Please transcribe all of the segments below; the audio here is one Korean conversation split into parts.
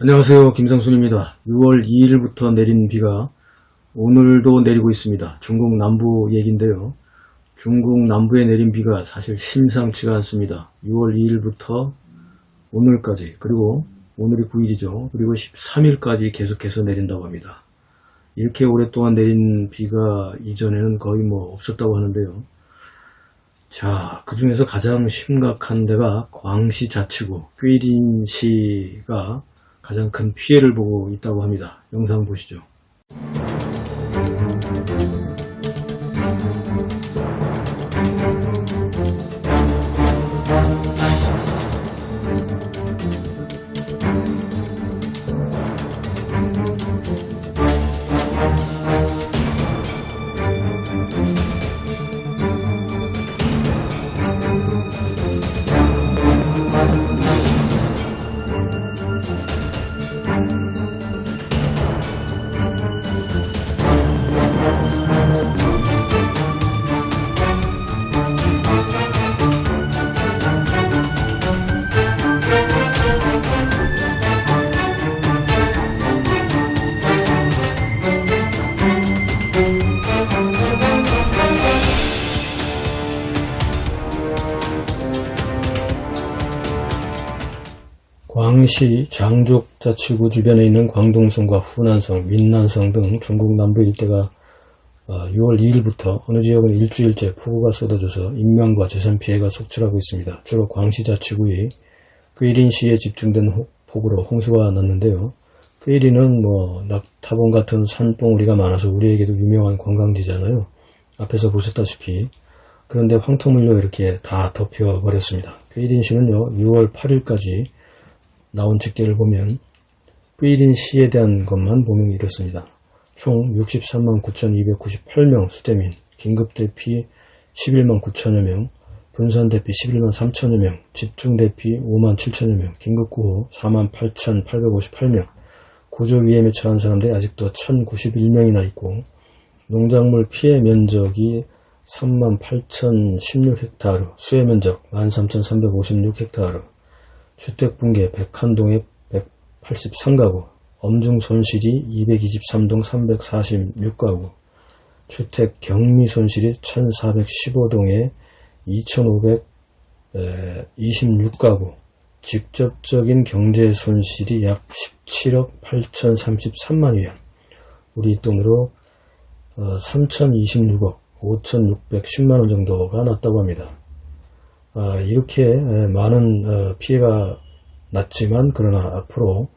안녕하세요. 김상순입니다. 6월 2일부터 내린 비가 오늘도 내리고 있습니다. 중국 남부 얘기인데요. 중국 남부에 내린 비가 사실 심상치가 않습니다. 6월 2일부터 오늘까지, 그리고 오늘이 9일이죠. 그리고 13일까지 계속해서 내린다고 합니다. 이렇게 오랫동안 내린 비가 이전에는 거의 없었다고 하는데요. 자, 그 중에서 가장 심각한 데가 광시 자치구 꾀린시가 가장 큰 피해를 보고 있다고 합니다. 영상 보시죠. 광시 장족자치구 주변에 있는 광동성과 후난성, 윈난성 등 중국 남부 일대가 6월 2일부터 어느 지역은 일주일째 폭우가 쏟아져서 인명과 재산 피해가 속출하고 있습니다. 주로 광시 자치구의 꾀린시에 집중된 폭우로 홍수가 났는데요. 꾀린은 낙타봉 같은 산봉우리가 많아서 우리에게도 유명한 관광지잖아요. 앞에서 보셨다시피. 그런데 황토물로 이렇게 다 덮여버렸습니다. 꾀린시는요, 6월 8일까지 나온 집계를 보면 꾀린시에 대한 것만 보면 이렇습니다. 총 63만 9,298명 수재민, 긴급대피 11만 9천여 명, 분산대피 11만 3천여 명, 집중대피 5만 7천여 명, 긴급구호 4만 8,858명, 구조위험에 처한 사람들이 아직도 1,091명이나 있고, 농작물 피해 면적이 3만 8,016헥타르, 수해 면적 13,356헥타르, 주택붕괴 101동에 183가구, 엄중 손실이 223동 346가구, 주택 경미 손실이 1415동에 2526가구, 직접적인 경제 손실이 약 17억 8033만위안, 우리 돈으로 3026억 5610만원 정도가 났다고 합니다. 이렇게 많은 피해가 났지만, 그러나 앞으로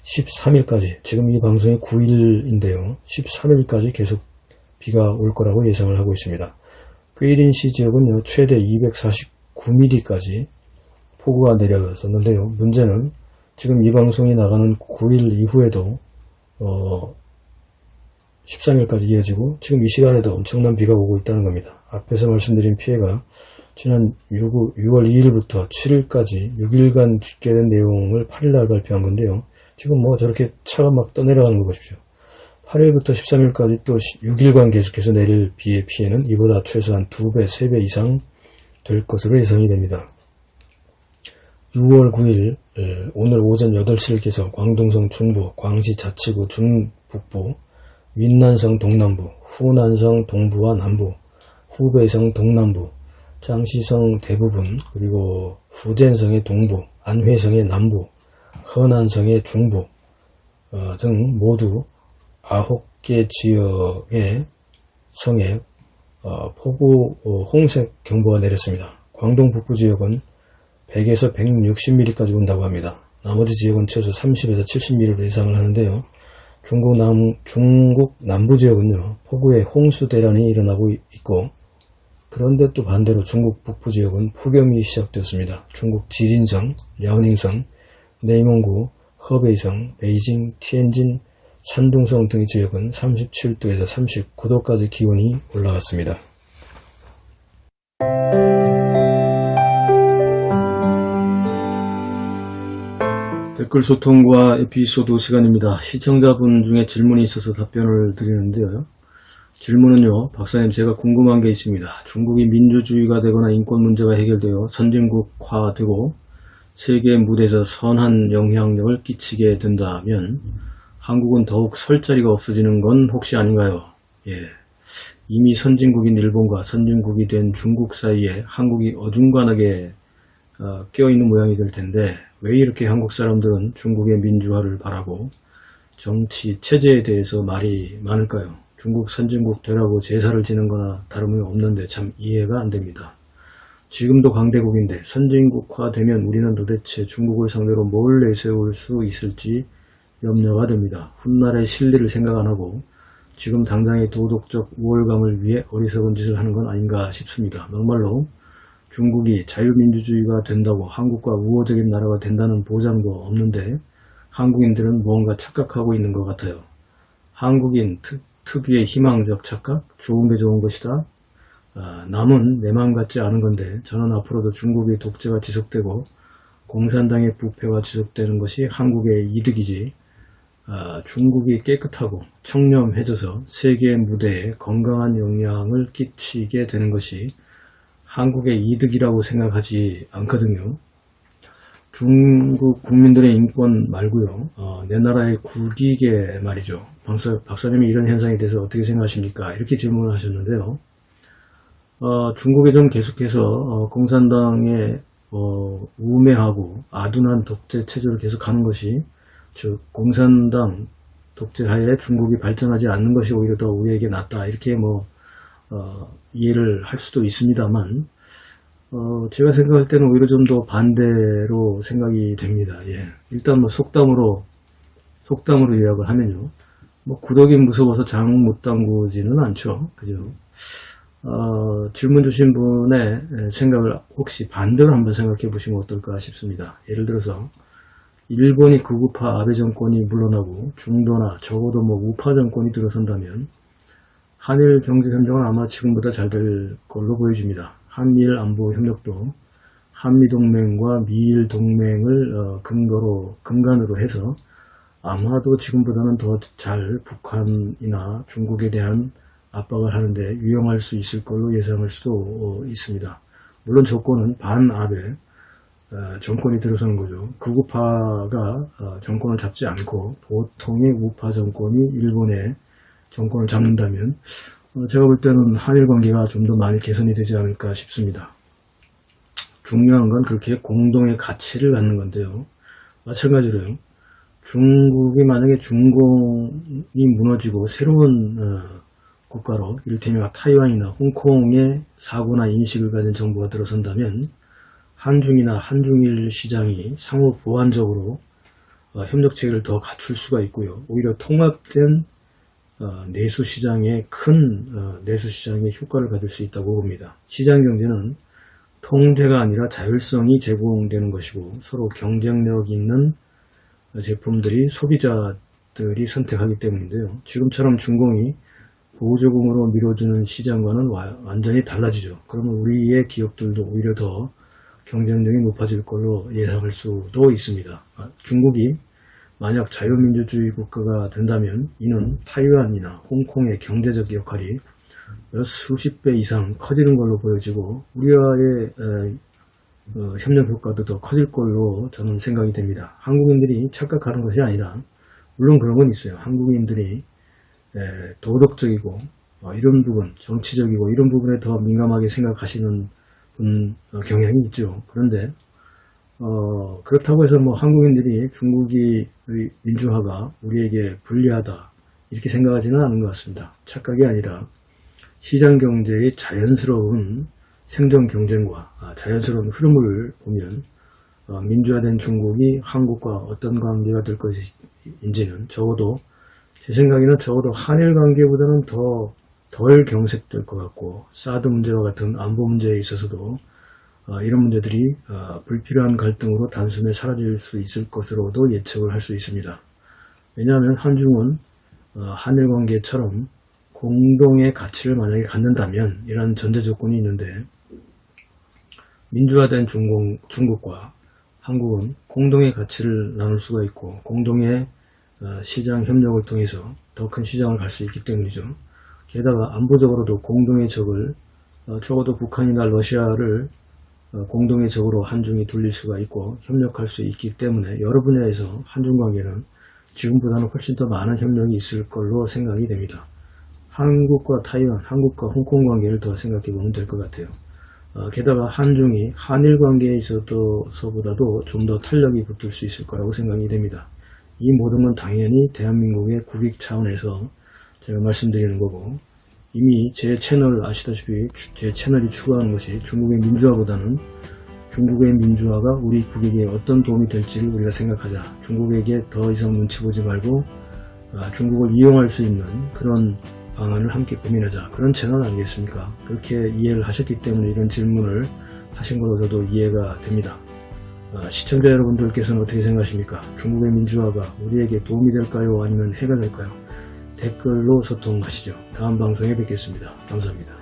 13일까지, 지금 이 방송이 9일인데요. 13일까지 계속 비가 올 거라고 예상을 하고 있습니다. 꾀린시 지역은요, 최대 249mm까지 폭우가 내려갔었는데요. 문제는 지금 이 방송이 나가는 9일 이후에도 13일까지 이어지고, 지금 이 시간에도 엄청난 비가 오고 있다는 겁니다. 앞에서 말씀드린 피해가 지난 6월 2일부터 7일까지 6일간 집계된 내용을 8일날 발표한 건데요. 지금 저렇게 차가 막 떠내려가는 거 보십시오. 8일부터 13일까지 또 6일간 계속해서 내릴 비의 피해는 이보다 최소한 2배, 3배 이상 될 것으로 예상이 됩니다. 6월 9일 오늘 오전 8시를 기해서 광동성 중부, 광시 자치구 중북부, 윈난성 동남부, 후난성 동부와 남부, 후베이성 동남부, 장시성 대부분, 그리고 후젠성의 동부, 안회성의 남부, 허난성의 중부 등 모두 9개 지역의 성에 폭우 홍색 경보가 내렸습니다. 광동 북부 지역은 100에서 160mm까지 온다고 합니다. 나머지 지역은 최소 30에서 70mm로 예상을 하는데요. 중국 남부 지역은요, 폭우에 홍수 대란이 일어나고 있고, 그런데 또 반대로 중국 북부 지역은 폭염이 시작되었습니다. 중국 지린성, 랴오닝성, 내이몽구, 허베이성, 베이징, 티엔진, 산둥성 등의 지역은 37도에서 39도까지 기온이 올라갔습니다. 댓글 소통과 에피소드 시간입니다. 시청자분 중에 질문이 있어서 답변을 드리는데요. 질문은요, 박사님, 제가 궁금한 게 있습니다. 중국이 민주주의가 되거나 인권 문제가 해결되어 선진국화되고 세계 무대에서 선한 영향력을 끼치게 된다면 한국은 더욱 설 자리가 없어지는 건 혹시 아닌가요? 예. 이미 선진국인 일본과 선진국이 된 중국 사이에 한국이 어중간하게 껴있는 모양이 될 텐데 왜 이렇게 한국 사람들은 중국의 민주화를 바라고 정치, 체제에 대해서 말이 많을까요? 중국 선진국 되라고 제사를 지는 거나 다름이 없는데 참 이해가 안 됩니다. 지금도 강대국인데 선진국화되면 우리는 도대체 중국을 상대로 뭘 내세울 수 있을지 염려가 됩니다. 훗날의 실리를 생각 안 하고 지금 당장의 도덕적 우월감을 위해 어리석은 짓을 하는 건 아닌가 싶습니다. 막말로 중국이 자유민주주의가 된다고 한국과 우호적인 나라가 된다는 보장도 없는데 한국인들은 무언가 착각하고 있는 것 같아요. 한국인 특유의 희망적 착각? 좋은 게 좋은 것이다. 남은 내 마음 같지 않은 건데 저는 앞으로도 중국의 독재가 지속되고 공산당의 부패가 지속되는 것이 한국의 이득이지 중국이 깨끗하고 청렴해져서 세계 무대에 건강한 영향을 끼치게 되는 것이 한국의 이득이라고 생각하지 않거든요. 중국 국민들의 인권 말고요. 내 나라의 국익에 말이죠. 박사님이 이런 현상에 대해서 어떻게 생각하십니까? 이렇게 질문을 하셨는데요. 중국에 좀 계속해서 공산당의 우매하고 아둔한 독재 체제를 계속하는 것이 즉 공산당 독재하에 중국이 발전하지 않는 것이 오히려 더 우리에게 낫다 이렇게 이해를 할 수도 있습니다만 제가 생각할 때는 오히려 좀 더 반대로 생각이 됩니다. 예. 일단 속담으로 요약을 하면요. 구더기 무서워서 장 못 담그지는 않죠. 그죠? 질문 주신 분의 생각을 혹시 반대로 한번 생각해 보시면 어떨까 싶습니다. 예를 들어서 일본이 극우파 아베 정권이 물러나고 중도나 적어도 우파 정권이 들어선다면 한일 경제협력은 아마 지금보다 잘 될 걸로 보여집니다. 한미일 안보 협력도 한미동맹과 미일동맹을 근간으로 해서 아마도 지금보다는 더 잘 북한이나 중국에 대한 압박을 하는데 유용할 수 있을 걸로 예상할 수도 있습니다. 물론 조건은 반아베 정권이 들어서는 거죠. 극우파가 정권을 잡지 않고 보통의 우파 정권이 일본의 정권을 잡는다면 제가 볼 때는 한일 관계가 좀 더 많이 개선이 되지 않을까 싶습니다. 중요한 건 그렇게 공동의 가치를 갖는 건데요. 마찬가지로요. 중국이 만약에 중공이 무너지고 새로운 국가로 이를테면 타이완이나 홍콩의 사고나 인식을 가진 정부가 들어선다면 한중이나 한중일 시장이 상호 보완적으로 협력체계를 더 갖출 수가 있고요. 오히려 통합된 내수시장의 내수시장의 효과를 가질 수 있다고 봅니다. 시장경제는 통제가 아니라 자율성이 제공되는 것이고 서로 경쟁력 있는 제품들이 소비자들이 선택하기 때문인데요. 지금처럼 중공이 보조금으로 밀어주는 시장과는 완전히 달라지죠. 그러면 우리의 기업들도 오히려 더 경쟁력이 높아질 걸로 예상할 수도 있습니다. 중국이 만약 자유민주주의 국가가 된다면 이는 타이완이나 홍콩의 경제적 역할이 몇 수십 배 이상 커지는 걸로 보여지고 우리와의 협력 효과도 더 커질 걸로 저는 생각이 됩니다. 한국인들이 착각하는 것이 아니라 물론 그런 건 있어요. 한국인들이 도덕적이고 이런 부분, 정치적이고 이런 부분에 더 민감하게 생각하시는 경향이 있죠. 그런데 그렇다고 해서 한국인들이 중국의 민주화가 우리에게 불리하다 이렇게 생각하지는 않은 것 같습니다. 착각이 아니라 시장경제의 자연스러운 생존 경쟁과 자연스러운 흐름을 보면 민주화된 중국이 한국과 어떤 관계가 될 것인지는 적어도 제 생각에는 적어도 한일 관계보다는 덜 경색될 것 같고 사드 문제와 같은 안보 문제에 있어서도 이런 문제들이 불필요한 갈등으로 단숨에 사라질 수 있을 것으로도 예측을 할 수 있습니다. 왜냐하면 한중은 한일 관계처럼 공동의 가치를 만약에 갖는다면 이런 전제 조건이 있는데 민주화된 중국과 한국은 공동의 가치를 나눌 수가 있고 공동의 시장 협력을 통해서 더 큰 시장을 갈 수 있기 때문이죠. 게다가 안보적으로도 공동의 적을 적어도 북한이나 러시아를 공동의 적으로 한중이 돌릴 수가 있고 협력할 수 있기 때문에 여러 분야에서 한중 관계는 지금보다는 훨씬 더 많은 협력이 있을 걸로 생각이 됩니다. 한국과 타이완, 한국과 홍콩 관계를 더 생각해 보면 될 것 같아요. 게다가 한중이 한일 관계에 있어서보다도 좀 더 탄력이 붙을 수 있을 거라고 생각이 됩니다. 이 모든 건 당연히 대한민국의 국익 차원에서 제가 말씀드리는 거고, 이미 제 채널 아시다시피 제 채널이 추구하는 것이 중국의 민주화보다는 중국의 민주화가 우리 국익에 어떤 도움이 될지를 우리가 생각하자. 중국에게 더 이상 눈치 보지 말고 중국을 이용할 수 있는 그런 방안을 함께 고민하자. 그런 채널 아니겠습니까? 그렇게 이해를 하셨기 때문에 이런 질문을 하신 걸로 저도 이해가 됩니다. 시청자 여러분들께서는 어떻게 생각하십니까? 중국의 민주화가 우리에게 도움이 될까요? 아니면 해가 될까요? 댓글로 소통하시죠. 다음 방송에 뵙겠습니다. 감사합니다.